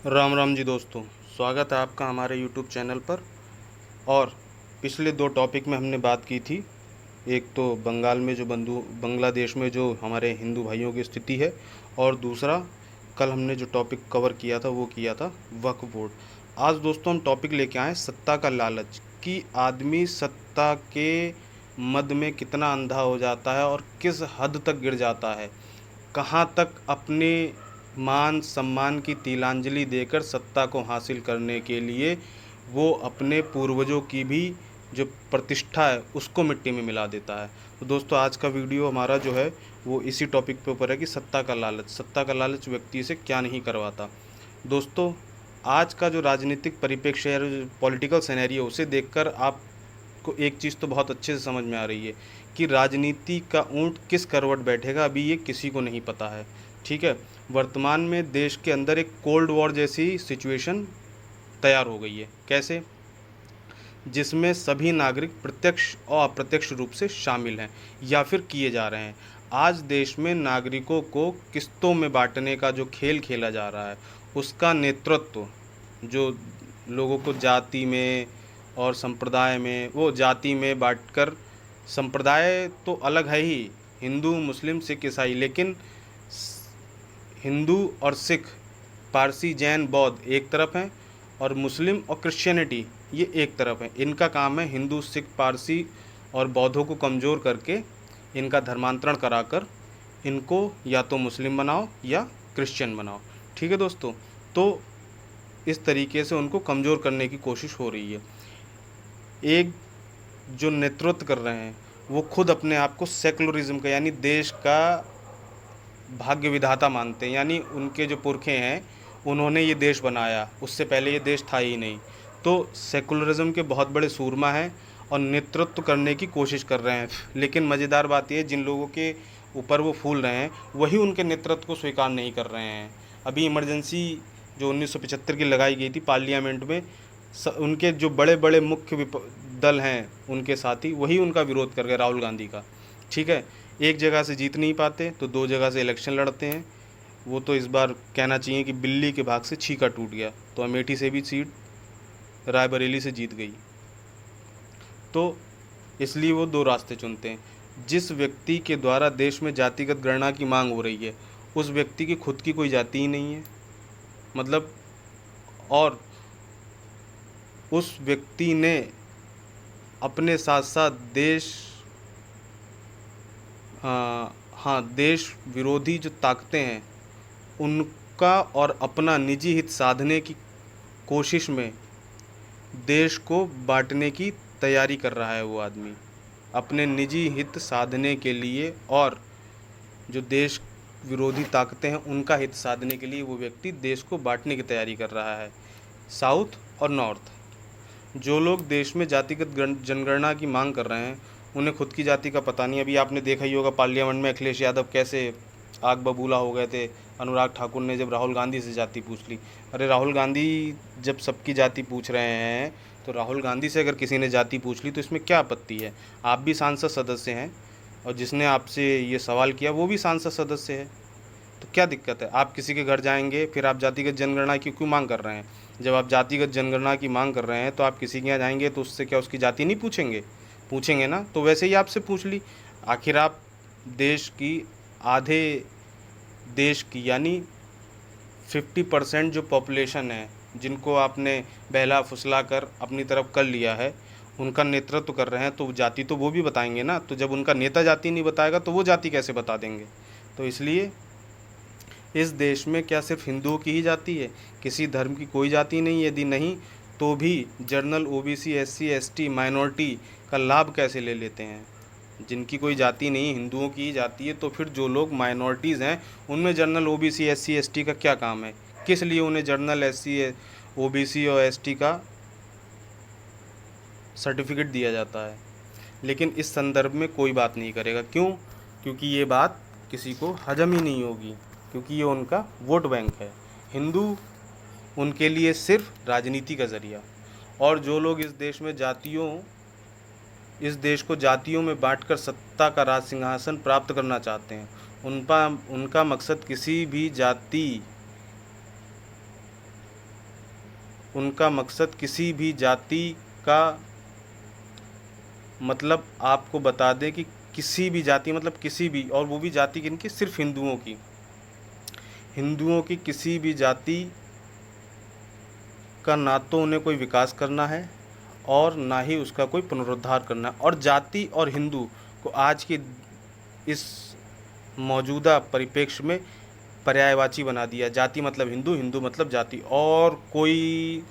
राम राम जी दोस्तों, स्वागत है आपका हमारे यूट्यूब चैनल पर। और पिछले दो टॉपिक में हमने बात की थी। एक तो बंगाल में जो बांग्लादेश में जो हमारे हिंदू भाइयों की स्थिति है, और दूसरा कल हमने जो टॉपिक कवर किया था वो किया था वक्फ बोर्ड। आज दोस्तों हम टॉपिक लेके आए सत्ता का लालच, कि आदमी सत्ता के मद में कितना अंधा हो जाता है और किस हद तक गिर जाता है, कहाँ तक अपने मान सम्मान की तिलांजलि देकर सत्ता को हासिल करने के लिए वो अपने पूर्वजों की भी जो प्रतिष्ठा है उसको मिट्टी में मिला देता है। तो दोस्तों आज का वीडियो हमारा जो है वो इसी टॉपिक पे ऊपर है कि सत्ता का लालच व्यक्ति से क्या नहीं करवाता। दोस्तों आज का जो राजनीतिक परिप्रेक्ष्य है, पॉलिटिकल सिनेरियो, उसे देखकर आपको एक चीज़ तो बहुत अच्छे से समझ में आ रही है कि राजनीति का ऊंट किस करवट बैठेगा अभी ये किसी को नहीं पता है। ठीक है, वर्तमान में देश के अंदर एक कोल्ड वॉर जैसी सिचुएशन तैयार हो गई है। कैसे? जिसमें सभी नागरिक प्रत्यक्ष और अप्रत्यक्ष रूप से शामिल हैं या फिर किए जा रहे हैं। आज देश में नागरिकों को किस्तों में बांटने का जो खेल खेला जा रहा है उसका नेतृत्व जो लोगों को जाति में और संप्रदाय में, वो जाति में बांटकर, संप्रदाय तो अलग है ही, हिंदू मुस्लिम सिख ईसाई, लेकिन हिंदू और सिख, पारसी जैन बौद्ध एक तरफ हैं और मुस्लिम और क्रिश्चियनिटी ये एक तरफ है। इनका काम है हिंदू सिख पारसी और बौद्धों को कमज़ोर करके इनका धर्मांतरण कराकर इनको या तो मुस्लिम बनाओ या क्रिश्चियन बनाओ। ठीक है दोस्तों, तो इस तरीके से उनको कमज़ोर करने की कोशिश हो रही है। एक जो नेतृत्व कर रहे हैं वो खुद अपने आप को सेकुलरिज्म का यानी देश का भाग्य विधाता मानते हैं, यानी उनके जो पुरखे हैं उन्होंने ये देश बनाया, उससे पहले ये देश था ही नहीं। तो सेकुलरिज्म के बहुत बड़े सूरमा हैं और नेतृत्व करने की कोशिश कर रहे हैं। लेकिन मज़ेदार बात ये, जिन लोगों के ऊपर वो फूल रहे हैं वही उनके नेतृत्व को स्वीकार नहीं कर रहे हैं। अभी इमरजेंसी जो 1975 की लगाई गई थी पार्लियामेंट में, उनके जो बड़े बड़े मुख्य दल हैं उनके साथी वही उनका विरोध कर गए, राहुल गांधी का। ठीक है, एक जगह से जीत नहीं पाते तो दो जगह से इलेक्शन लड़ते हैं। वो तो इस बार कहना चाहिए कि बिल्ली के भाग से छीका टूट गया, तो अमेठी से भी सीट रायबरेली से जीत गई। तो इसलिए वो दो रास्ते चुनते हैं। जिस व्यक्ति के द्वारा देश में जातिगत गणना की मांग हो रही है उस व्यक्ति की खुद की कोई जाति ही नहीं है, मतलब, और उस व्यक्ति ने अपने साथ साथ देश विरोधी जो ताकतें हैं उनका और अपना निजी हित साधने की कोशिश में देश को बांटने की तैयारी कर रहा है। वो आदमी अपने निजी हित साधने के लिए और जो देश विरोधी ताकतें हैं उनका हित साधने के लिए वो व्यक्ति देश को बांटने की तैयारी कर रहा है। साउथ और नॉर्थ, जो लोग देश में जातिगत जनगणना की मांग कर रहे हैं उन्हें खुद की जाति का पता नहीं। अभी आपने देखा ही होगा पार्लियामेंट में अखिलेश यादव कैसे आग बबूला हो गए थे, अनुराग ठाकुर ने जब राहुल गांधी से जाति पूछ ली। अरे राहुल गांधी जब सबकी जाति पूछ रहे हैं तो राहुल गांधी से अगर किसी ने जाति पूछ ली तो इसमें क्या आपत्ति है? आप भी सांसद सदस्य हैं और जिसने आपसे ये सवाल किया वो भी सांसद सदस्य है, तो क्या दिक्कत है? आप किसी के घर जाएंगे फिर आप जातिगत जनगणना की क्यों मांग कर रहे हैं? जब आप जातिगत जनगणना की मांग कर रहे हैं तो आप किसी के यहाँ जाएंगे तो उससे क्या उसकी जाति नहीं पूछेंगे? पूछेंगे ना। तो वैसे ही आपसे पूछ ली। आखिर आप देश की आधे देश की यानी 50% जो पॉपुलेशन है जिनको आपने बहला फुसला कर अपनी तरफ कर लिया है उनका नेतृत्व कर रहे हैं, तो जाति तो वो भी बताएंगे ना। तो जब उनका नेता जाति नहीं बताएगा तो वो जाति कैसे बता देंगे? तो इसलिए इस देश में क्या सिर्फ हिंदुओं की ही जाति है? किसी धर्म की कोई जाति नहीं? यदि नहीं तो भी general OBC SC ST minority का लाभ कैसे ले लेते हैं? जिनकी कोई जाति नहीं, हिंदुओं की ही जाति है, तो फिर जो लोग माइनॉरिटीज़ हैं उनमें जनरल ओबीसी एससी एसटी का क्या काम है? किस लिए उन्हें जनरल एससी ओबीसी और एसटी का सर्टिफिकेट दिया जाता है? लेकिन इस संदर्भ में कोई बात नहीं करेगा। क्यों? क्योंकि ये बात किसी को हजम ही नहीं होगी, क्योंकि ये उनका वोट बैंक है। हिंदू उनके लिए सिर्फ राजनीति का ज़रिया। और जो लोग इस देश को जातियों में बांटकर सत्ता का राज सिंहासन प्राप्त करना चाहते हैं उनका मकसद किसी भी जाति उनका मकसद किसी भी जाति का, मतलब आपको बता दें कि किसी भी जाति, मतलब किसी भी, और वो भी जाति किनकी, सिर्फ हिंदुओं की किसी भी जाति का ना तो उन्हें कोई विकास करना है और ना ही उसका कोई पुनरुद्धार करना है। और जाति और हिंदू को आज की इस मौजूदा परिप्रेक्ष्य में पर्यायवाची बना दिया। जाति मतलब हिंदू, हिंदू मतलब जाति, और कोई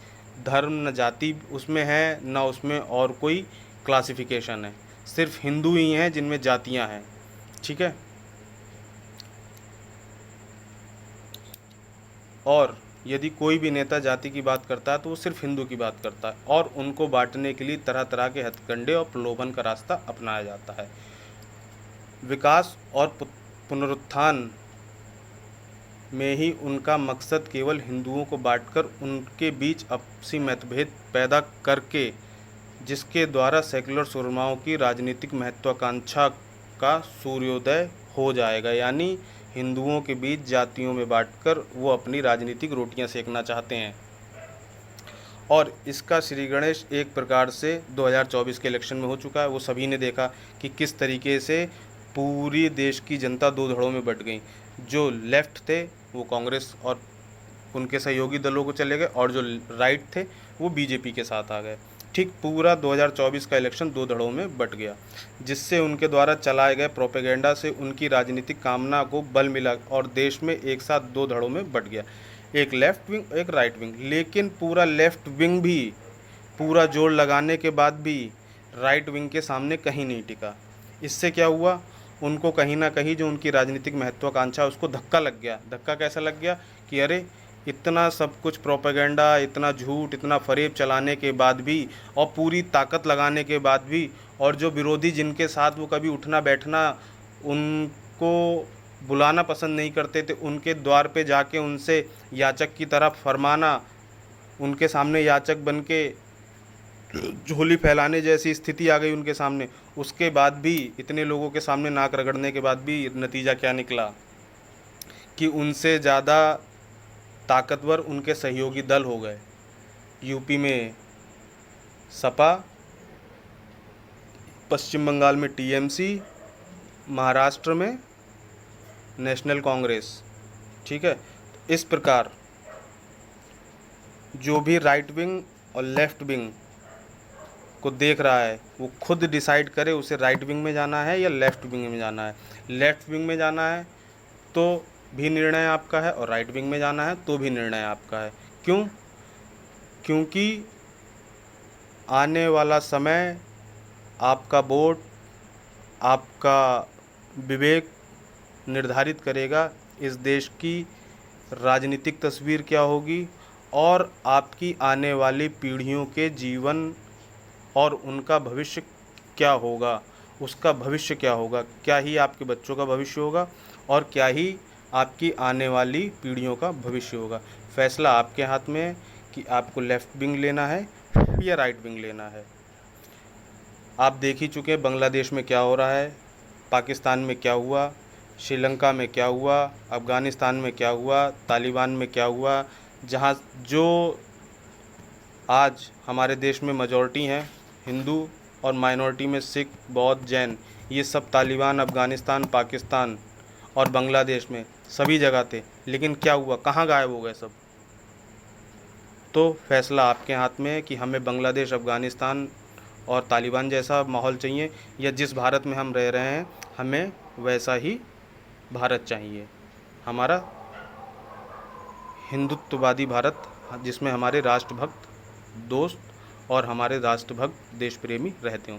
धर्म न जाति उसमें है, न उसमें और कोई क्लासिफिकेशन है। सिर्फ हिंदू ही हैं जिनमें जातियां हैं। ठीक है। और यदि कोई भी नेता जाति की बात करता है तो वो सिर्फ हिंदू की बात करता है, और उनको बांटने के लिए तरह तरह के हथकंडे और प्रलोभन का रास्ता अपनाया जाता है। विकास और पुनरुत्थान में ही उनका मकसद केवल हिंदुओं को बांटकर उनके बीच आपसी मतभेद पैदा करके, जिसके द्वारा सेकुलर सुरमाओं की राजनीतिक महत्वाकांक्षा का सूर्योदय हो जाएगा। यानी हिंदुओं के बीच जातियों में बांटकर वो अपनी राजनीतिक रोटियां सेकना चाहते हैं। और इसका श्री गणेश एक प्रकार से 2024 के इलेक्शन में हो चुका है। वो सभी ने देखा कि किस तरीके से पूरी देश की जनता दो धड़ों में बट गई। जो लेफ्ट थे वो कांग्रेस और उनके सहयोगी दलों को चले गए, और जो राइट थे वो बीजेपी के साथ आ गए। ठीक पूरा 2024 का इलेक्शन दो धड़ों में बट गया, जिससे उनके द्वारा चलाए गए प्रोपेगेंडा से उनकी राजनीतिक कामना को बल मिला और देश में एक साथ दो धड़ों में बट गया, एक लेफ्ट विंग एक राइट विंग। लेकिन पूरा लेफ्ट विंग भी पूरा जोर लगाने के बाद भी राइट विंग के सामने कहीं नहीं टिका। इससे क्या हुआ, उनको कहीं ना कहीं जो उनकी राजनीतिक महत्वाकांक्षा उसको धक्का लग गया। धक्का कैसा लग गया कि अरे इतना सब कुछ प्रोपेगेंडा, इतना झूठ, इतना फरेब चलाने के बाद भी और पूरी ताकत लगाने के बाद भी, और जो विरोधी जिनके साथ वो कभी उठना बैठना उनको बुलाना पसंद नहीं करते थे, उनके द्वार पे जाके उनसे याचक की तरह फरमाना, उनके सामने याचक बन के झोली फैलाने जैसी स्थिति आ गई उनके सामने। उसके बाद भी, इतने लोगों के सामने नाक रगड़ने के बाद भी नतीजा क्या निकला कि उनसे ज़्यादा ताकतवर उनके सहयोगी दल हो गए। यूपी में सपा, पश्चिम बंगाल में टीएमसी, महाराष्ट्र में नेशनल कांग्रेस। ठीक है। इस प्रकार जो भी राइट विंग और लेफ्ट विंग को देख रहा है वो खुद डिसाइड करे उसे राइट विंग में जाना है या लेफ्ट विंग में जाना है। लेफ्ट विंग में जाना है तो भी निर्णय आपका है, और राइट विंग में जाना है तो भी निर्णय आपका है। क्यों? क्योंकि आने वाला समय आपका वोट, आपका विवेक निर्धारित करेगा इस देश की राजनीतिक तस्वीर क्या होगी और आपकी आने वाली पीढ़ियों के जीवन और उनका भविष्य क्या होगा, उसका भविष्य क्या होगा। क्या ही आपके बच्चों का भविष्य होगा और क्या ही आपकी आने वाली पीढ़ियों का भविष्य होगा। फैसला आपके हाथ में है कि आपको लेफ़्ट विंग लेना है या राइट विंग लेना है। आप देख ही चुके हैं बांग्लादेश में क्या हो रहा है, पाकिस्तान में क्या हुआ, श्रीलंका में क्या हुआ, अफ़गानिस्तान में क्या हुआ, तालिबान में क्या हुआ। जहाँ जो आज हमारे देश में मेजॉरिटी हैं हिंदू और माइनॉरिटी में सिख, बौद्ध, जैन, ये सब तालिबान अफ़गानिस्तान, पाकिस्तान और बांग्लादेश में सभी जगह थे। लेकिन क्या हुआ, कहाँ गायब हो गए सब। तो फैसला आपके हाथ में है कि हमें बांग्लादेश, अफ़गानिस्तान और तालिबान जैसा माहौल चाहिए या जिस भारत में हम रह रहे हैं हमें वैसा ही भारत चाहिए। हमारा हिंदुत्ववादी भारत जिसमें हमारे राष्ट्रभक्त दोस्त और हमारे राष्ट्रभक्त देश प्रेमी रहते हों।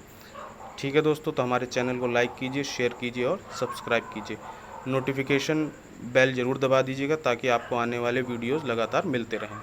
ठीक है दोस्तों, तो हमारे चैनल को लाइक कीजिए, शेयर कीजिए और सब्सक्राइब कीजिए। नोटिफिकेशन बेल ज़रूर दबा दीजिएगा ताकि आपको आने वाले वीडियोज़ लगातार मिलते रहें।